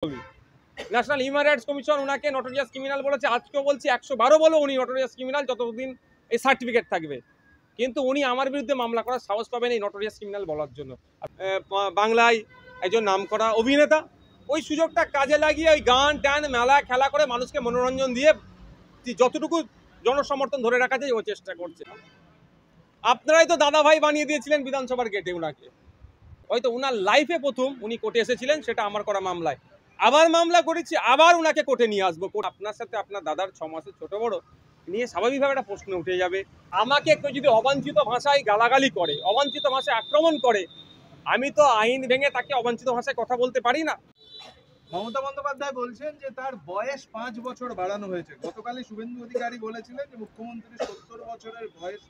বলি, national human rights commission ওনাকে notorious criminal বলেছে, আজকেও বলছি 112 বলো উনি নটোরিয়াস ক্রিমিনাল যতদিন এই সার্টিফিকেট থাকবে। কিন্তু উনি আমার বিরুদ্ধে মামলা করার সাহস পাবেন এই নটোরিয়াস ক্রিমিনাল বলার জন্য। বাংলায় একজন নামকরা অভিনেতা, ওই সুযোগটা কাজে লাগিয়ে ওই গান টান মেলা খেলা করে মানুষকে মনোরঞ্জন দিয়ে যতটুকু জনসমর্থন ধরে রাখা যায় ও চেষ্টা করছে। আপনারাই তো দাদা ভাই বানিয়ে দিয়েছিলেন বিধানসভার গেটে উনাকে, হয়তো উনার লাইফে প্রথম উনি কোর্টে এসেছিলেন, সেটা আমার করা মামলায়। আবার মামলা করেছি, আবার উনাকে কোর্টে নিয়ে আসবো। আপনার সাথে আপনার দাদার 6 মাসের ছোট বড় নিয়ে স্বাভাবিকভাবে একটা প্রশ্ন উঠে যাবে। আমাকে কেউ যদি অবাঞ্ছিত ভাষায় গালাগালি করে, অবাঞ্ছিত ভাষায় আক্রমণ করে, আমি তো আইন ভেঙে তাকে অবাঞ্ছিত ভাষায় কথা বলতে পারি না। মমতা বন্দ্যোপাধ্যায় বলছেন যে তার বয়স 5 বছর বাড়ানো হয়েছে। গতকালই শুভেন্দু অধিকারী বলেছিলেন যে মুখ্যমন্ত্রী 70 বছরের বয়স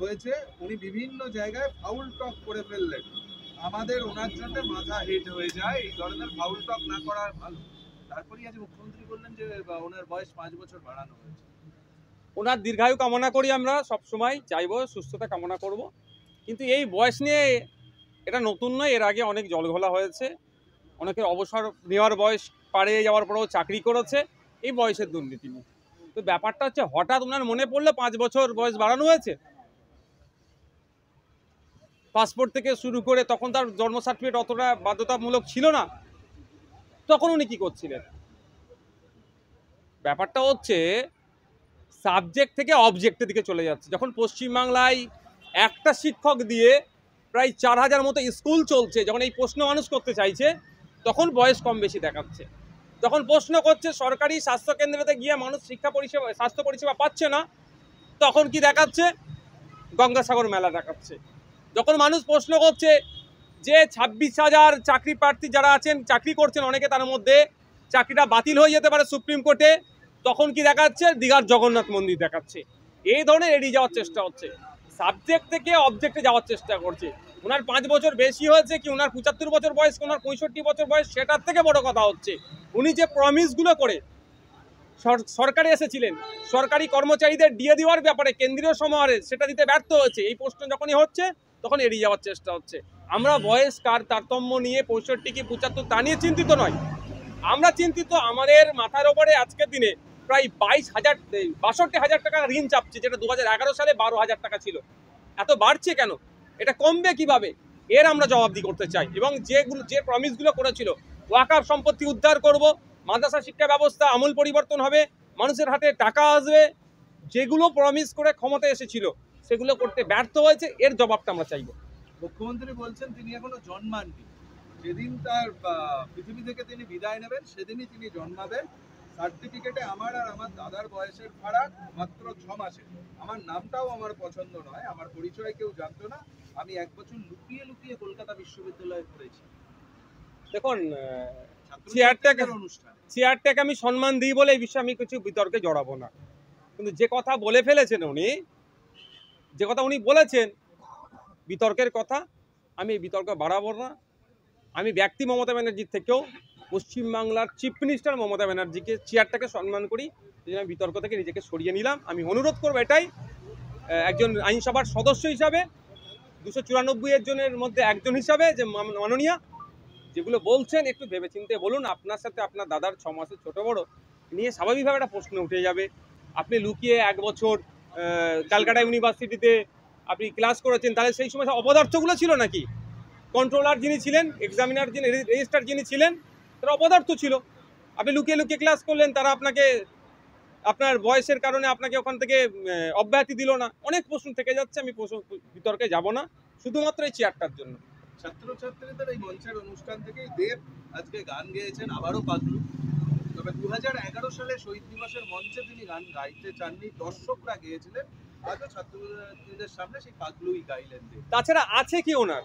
হয়েছে, উনি বিভিন্ন জায়গায় ফাউল টক করে ফেললেন। আমাদের ওনার জন্য মাথা হেট হয়ে যায়, এই ধরনের ফাউল টক না করা ভালো। তারপরেই আজ মুখ্যমন্ত্রী বললেন যে ওনার বয়স 5 বছর বাড়ানো হয়েছে। ওনার দীর্ঘায়ু কামনা করি, আমরা সবসময় চাইবো, সুস্থতা কামনা করব। কিন্তু এই বয়স নিয়ে এটা নতুন নয়, এর আগে অনেক জলঘোলা হয়েছে। অনেকের অবসর নেওয়ার বয়স পাড়িয়ে যাওয়ার পরেও চাকরি করেছে এই বয়সের দুর্নীতি নিয়ে। তো ব্যাপারটা হচ্ছে হঠাৎ ওনার মনে পড়লো 5 বছর বয়স বাড়ানো হয়েছে। পাসপোর্ট থেকে শুরু করে তখন তার জন্ম সার্টিফিকেট অতটা বাধ্যতামূলক ছিল না, তখন উনি কি করছিলেন? ব্যাপারটা হচ্ছে সাবজেক্ট থেকে অবজেক্টের দিকে চলে যাচ্ছে। যখন পশ্চিমবাংলায় একটা শিক্ষক দিয়ে প্রায় 4000 মতো স্কুল চলছে, যখন এই প্রশ্ন মানুষ করতে চাইছে, তখন বয়স কম বেশি দেখাচ্ছে। যখন প্রশ্ন করছে সরকারি স্বাস্থ্যকেন্দ্রতে গিয়ে মানুষ শিক্ষা পরিষেবা স্বাস্থ্য পরিষেবা পাচ্ছে না, তখন কি দেখাচ্ছে? গঙ্গাসাগর মেলা দেখাচ্ছে। যখন মানুষ প্রশ্ন করছে যে 26,000 চাকরি প্রার্থী যারা আছেন, চাকরি করছেন অনেকে, তার মধ্যে চাকরিটা বাতিল হয়ে যেতে পারে সুপ্রিম কোর্টে, তখন কি দেখাচ্ছে? দীঘার জগন্নাথ মন্দির দেখাচ্ছে। এই ধরনের এড়িয়ে যাওয়ার চেষ্টা হচ্ছে, সাবজেক্ট থেকে অবজেক্টে যাওয়ার চেষ্টা করছে। ওনার 5 বছর বেশি হয়েছে কি ওনার 75 বছর বয়স, ওনার 65 বছর বয়স, সেটার থেকে বড় কথা হচ্ছে উনি যে প্রমিসগুলো করে সরকারে এসেছিলেন, সরকারি কর্মচারীদের দিয়ে দেওয়ার ব্যাপারে কেন্দ্রীয় সমাহারে সেটা দিতে ব্যর্থ হয়েছে। এই প্রশ্ন যখনই হচ্ছে তখন এড়িয়ে যাওয়ার চেষ্টা হচ্ছে। আমরা বয়স কার তারতম্য নিয়ে 65 কি 75 তা নিয়ে চিন্তিত নয়, আমরা চিন্তিত আমাদের মাথার ওপরে আজকের দিনে প্রায় 62,000 টাকা ঋণ চাপছে, যেটা 2011 সালে 12,000 টাকা ছিল। এত বাড়ছে কেন? এটা কমবে কিভাবে? এর আমরা জবাবদিহি করতে চাই। এবং যে প্রমিসগুলো করেছিল, ওয়াকফ সম্পত্তি উদ্ধার করব, মাদ্রাসা শিক্ষা ব্যবস্থা আমূল পরিবর্তন হবে, মানুষের হাতে টাকা আসবে, যেগুলো প্রমিস করে ক্ষমতা এসেছিল সেগুলো করতে ব্যর্থ হয়েছে, এর জবাবটা আমরা চাইব। মুখ্যমন্ত্রী বলছেন তিনি এখনো জন্মাননি, যেদিন তার পৃথিবী থেকে তিনি বিদায় নেবেন সেদিনই তিনি জন্মাবেন। সার্টিফিকেটে আমার আর আমার দাদার বয়সের ফারাক মাত্র 6 মাসে। আমার নামটাও আমার পছন্দ নয়, আমার পরিচয় কেউ জানতো না। আমি 1 বছর লুকিয়ে লুকিয়ে কলকাতা বিশ্ববিদ্যালয়ে পড়েছি। দেখুন, অনুষ্ঠান চেয়ারটাকে আমি সম্মান দিই বলে এই বিষয়ে আমি কিছু বিতর্কে জড়াবো না। কিন্তু যে কথা বলে ফেলেছেন উনি, যে কথা উনি বলেছেন বিতর্কের কথা, আমি এই বিতর্ক বাড়াবো না। আমি ব্যক্তি মমতা ব্যানার্জির থেকেও পশ্চিমবাংলার চিফ মিনিস্টার মমতা ব্যানার্জিকে, চেয়ারটাকে সম্মান করি, যে আমি বিতর্ক থেকে নিজেকে সরিয়ে নিলাম। আমি অনুরোধ করবো এটাই, একজন আইনসভার সদস্য হিসাবে 294 জনের মধ্যে একজন হিসাবে, যে মাননীয়া যেগুলো বলছেন একটু ভেবেচিন্তে বলুন। আপনার সাথে আপনার দাদার 6 মাসের ছোট বড় নিয়ে স্বাভাবিকভাবে একটা প্রশ্ন উঠে যাবে। আপনি লুকিয়ে 1 বছর ক্যালকাটা ইউনিভার্সিটিতে আপনি ক্লাস করেছেন, তাহলে সেই সময় অপদার্থগুলো ছিল নাকি? কন্ট্রোলার যিনি ছিলেন, এক্সামিনার যিনি, রেজিস্ট্রার যিনি ছিলেন, তারা অপদার্থ ছিল। আপনি লুকিয়ে লুকিয়ে ক্লাস করলেন, তারা আপনাকে আপনার বয়সের কারণে আপনাকে ওখান থেকে অব্যাহতি দিল না। অনেক প্রশ্ন থেকে যাচ্ছে, আমি বিতর্কে যাব না শুধুমাত্র এই চেয়ারটার জন্য। ছাত্রছাত্রীদের এই মঞ্চের অনুষ্ঠান থেকেই দেব আজকে গান গেয়েছেন, আবারও পাগলু। তবে 2011 সালে শহীদ দিবসের মঞ্চে তিনি গান গাইতে চাননি, দর্শকরা গেয়েছিলেন। আজও ছাত্রছাত্রীদের সামনে সেই পাগলুই গাইলেন। তাছাড়া আছে কি ওনার?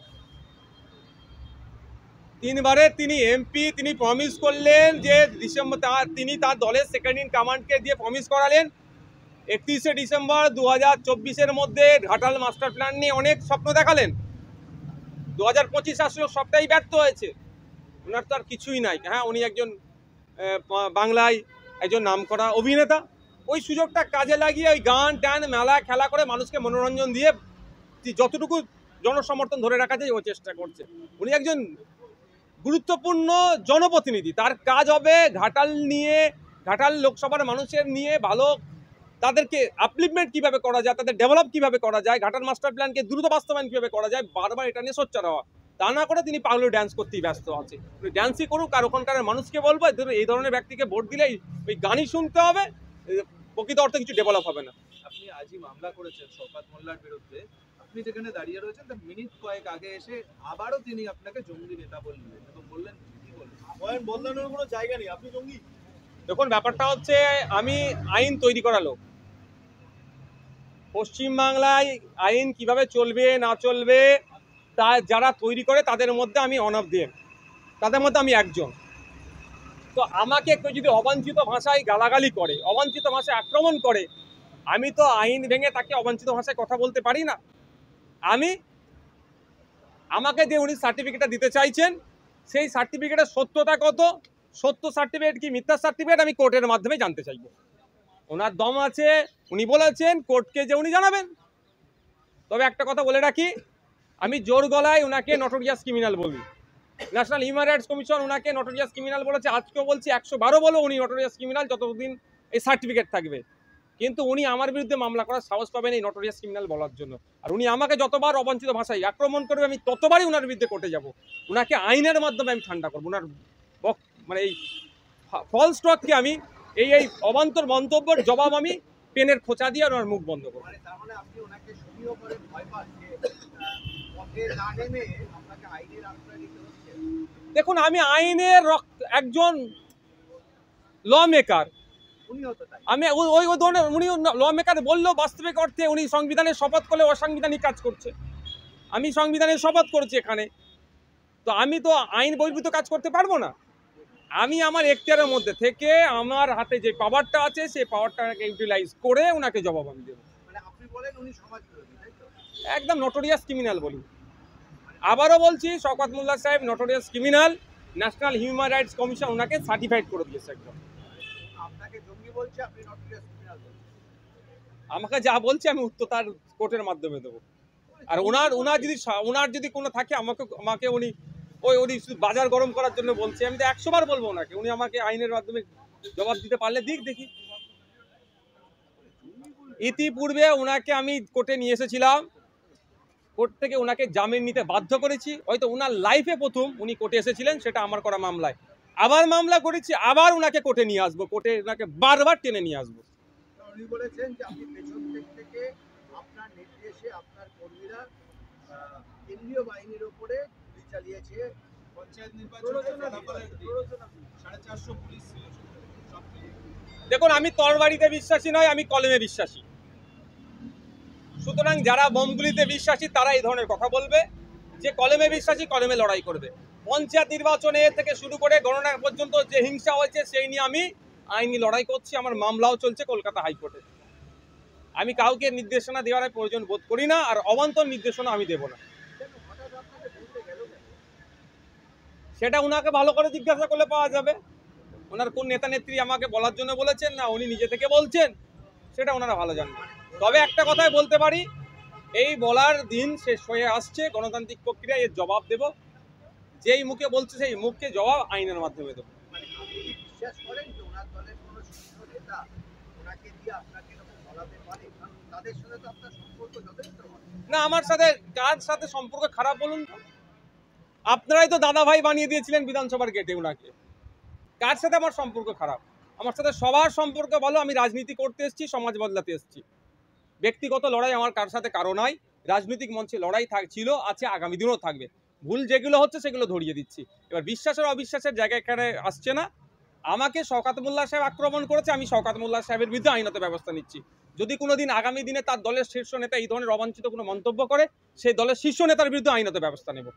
3 বারে তিনি এমপি, তিনি প্রমিস করলেন যে তিনি তার দলের সেকেন্ড ইন কমান্ডকে দিয়ে প্রমিস করালেন 31শে ডিসেম্বর 2024-এর মধ্যে ঘাটাল মাস্টার প্ল্যান নিয়ে অনেক স্বপ্ন দেখালেন। 2025 আসলে সবটাই ব্যর্থ হয়েছে। ওনার তো আর কিছুই নাই। হ্যাঁ, উনি একজন বাংলায় একজন নামকরা অভিনেতা, ওই সুযোগটা কাজে লাগিয়ে ওই গান টান মেলা খেলা করে মানুষকে মনোরঞ্জন দিয়ে যতটুকু জনসমর্থন ধরে রাখা যায় ও চেষ্টা করছে। উনি একজন গুরুত্বপূর্ণ জনপ্রতিনিধি, তার কাজ হবে ঘাটাল লোকসভার মানুষের নিয়ে ভালো, তাদেরকে আপলিফমেন্ট কিভাবে করা যায়, তাদের ডেভেলপ কিভাবে করা যায়, ঘাটাল মাস্টার প্ল্যানকে দ্রুত বাস্তবায়ন কিভাবে করা যায়, বারবার এটা নিয়ে সোচ্চার হওয়া। তা না করে তিনি পাগলের ড্যান্স করতেই ব্যস্ত আছে। ড্যান্সই করুক, আর ওখানকার মানুষকে বলবো এই ধরনের ব্যক্তিকে ভোট দিলে ওই গানই শুনতে হবে, প্রকৃত অর্থে কিছু ডেভেলপ হবে না। আপনি আজই মামলা করেছেন শওকত মোল্লার বিরুদ্ধে, আপনি যেখানে দাঁড়িয়ে রয়েছেন তার মিনিট কয়েক আগে এসে আবারও তিনি আপনাকে জঙ্গি নেতা বললেন এবং বললেন কি বললেন বদলানোর কোনো জায়গা নেই, আপনি জঙ্গি। দেখুন, ব্যাপারটা হচ্ছে আমি আইন তৈরি করা লোক। পশ্চিমবাংলায় আইন কিভাবে চলবে না চলবে তা যারা তৈরি করে তাদের মধ্যে আমি অন অফ দেম, তাদের মধ্যে আমি একজন। তো আমাকে কেউ যদি অবাঞ্ছিত ভাষায় গালাগালি করে, অবাঞ্ছিত ভাষায় আক্রমণ করে, আমি তো আইন ভেঙে তাকে অবাঞ্ছিত ভাষায় কথা বলতে পারি না। আমাকে যে উনি সার্টিফিকেটটা দিতে চাইছেন, সেই সার্টিফিকেটের সত্যতা কত, সত্য সার্টিফিকেট কি মিথ্যা সার্টিফিকেট, আমি কোর্টের মাধ্যমে জানতে চাইব। ওনার দম আছে, উনি বলেছেন কোর্টকে যে উনি জানাবেন। তবে একটা কথা বলে রাখি, আমি জোর গলায় ওনাকে নটোরিয়াস ক্রিমিনাল বলি। ন্যাশনাল হিউম্যান রাইটস কমিশন ওনাকে নটোরিয়াস ক্রিমিনাল বলেছে, আজকেও বলছি 112 বলো উনি নটোরিয়াস ক্রিমিনাল যতদিন এই সার্টিফিকেট থাকবে। কিন্তু উনি আমার বিরুদ্ধে মামলা করার সাহস পাবেন এই নটোরিয়াস ক্রিমিনাল বলার জন্য। আর উনি আমাকে যতবার অবাঞ্ছিত ভাষায় আক্রমণ করবে, আমি ততবারই ওনার বিরুদ্ধে কোর্টে যাব। ওনাকে আইনের মাধ্যমে আমি ঠান্ডা করবো। ওনার মানে এই ফলস টককে আমি এই অবান্তর মন্তব্যের জবাব আমি পেনের খোঁচা দিয়ে ওনার মুখ বন্ধ করবো। দেখুন, আমি আইনের একজন ল মেকার, আমি ওই ধরনের, উনি ল মেকার বললেও বাস্তবিক অর্থে উনি সংবিধানের শপথ করলে অসাংবিধানিক কাজ করছে। আমি সংবিধানের শপথ করছি এখানে, তো আমি তো আইন বহির্ভূত কাজ করতে পারবো না। আমি আমার এখতিয়ারের মধ্যে থেকে আমার হাতে যে পাওয়ারটা আছে সেই পাওয়ারটাকে ইউটিলাইজ করে ওনাকে জবাব আমি দেবো। একদম নটোরিয়াস ক্রিমিনাল বলি। আবারও বলছি, শওকত মোল্লা সাহেব notorious criminal. National human rights commission ওনাকে সার্টিফাইড করে দিয়েছে একদম। আমাকে যা বলছে আমি উত্তর তার কোর্টের মাধ্যমে দেবো। আর ওনার যদি কোনো থাকে আমাকে উনি শুধু বাজার গরম করার জন্য বলছে, আমি তো 100 বার বলবো ওনাকে। উনি আমাকে আইনের মাধ্যমে জবাব দিতে পারলে দেখি। ইতিপূর্বে ওনাকে আমি কোর্টে নিয়ে এসেছিলাম, কোর্ট থেকে ওনাকে জামিন নিতে বাধ্য করেছি। হয়তো ওনার লাইফে প্রথম উনি কোর্টে এসেছিলেন, সেটা আমার করা মামলায়। আবার মামলা করেছি, আবার ওনাকে কোর্টে নিয়ে আসবো, কোর্টে ওনাকে বারবার টেনে নিয়ে আসবো। উনি বলেছেন যে আপনি পেছন থেকে আপনার নির্দেশে আপনার কর্মীরা কেন্দ্রীয় বাহিনীর উপরে গুলি চালিয়েছে। পঞ্চায়েত নির্বাচনে 450 পুলিশ ছিল। দেখুন, আমি তরবারিতে বিশ্বাসী নয়, আমি কলমে বিশ্বাসী। সুতরাং যারা বোমগুলিতে বিশ্বাসী তারা এই ধরনের কথা বলবে। যে কলমে বিশ্বাসী কলমে লড়াই করবে। পঞ্চায়েত নির্বাচনে থেকে শুরু করে গণনা পর্যন্ত যে হিংসা হয়েছে সেই নিয়ে আমি আইনি লড়াই করছি। আমার মামলাও চলছে কলকাতা হাইকোর্টে। আমি কাউকে নির্দেশনা দেওয়ার প্রয়োজন বোধ করি না, আর অবান্তর নির্দেশনা আমি দেব না। সেটা উনাকে ভালো করে জিজ্ঞাসা করলে পাওয়া যাবে। ওনার কোন নেতা নেত্রী আমাকে বলার জন্য বলেছেন, না উনি নিজে থেকে বলছেন, সেটা ওনারা ভালো জানবেন। তবে একটা কথাই বলতে পারি, এই বলার দিন শেষ হয়ে আসছে। গণতান্ত্রিক প্রক্রিয়া এর জবাব দেব। যেই মুখে বলছে সেই মুখকে জবাব আইনের মাধ্যমে দেবো। বিশ্বাস করেন যে ওনার দলের কোনো শীর্ষ নেতা ওনাকে দিয়ে আপনাকে এরকম বলাতে পারে? কারণ তাদের সাথে তো আপনার সম্পর্ক যথেষ্ট ভালো। না, আমার সাথে কার সাথে সম্পর্ক খারাপ বলুন তো? আপনারাই তো দাদা ভাই বানিয়ে দিয়েছিলেন বিধানসভার গেটে ওনাকে। কার সাথে আমার সম্পর্ক খারাপ? আমার সাথে সবার সম্পর্ক ভালো। আমি রাজনীতি করতে এসেছি, সমাজ বদলাতে এসেছি। ব্যক্তিগত লড়াই আমার কার সাথে কারো নাই। রাজনৈতিক মঞ্চে লড়াই ছিল, আছে, আগামী দিনেও থাকবে। ভুল যেগুলো হচ্ছে সেগুলো ধরিয়ে দিচ্ছি। এবার বিশ্বাসের অবিশ্বাসের জায়গা এখানে আসছে না। আমাকে শওকত মোল্লা সাহেব আক্রমণ করেছে, আমি শওকত মোল্লা সাহেবের বিরুদ্ধে আইনত ব্যবস্থা নিচ্ছি। যদি কোনোদিন আগামী দিনে তার দলের শীর্ষ নেতা এই ধরনের অবাঞ্ছিত কোনো মন্তব্য করে, সেই দলের শীর্ষ নেতার বিরুদ্ধে আইনত ব্যবস্থা নেব।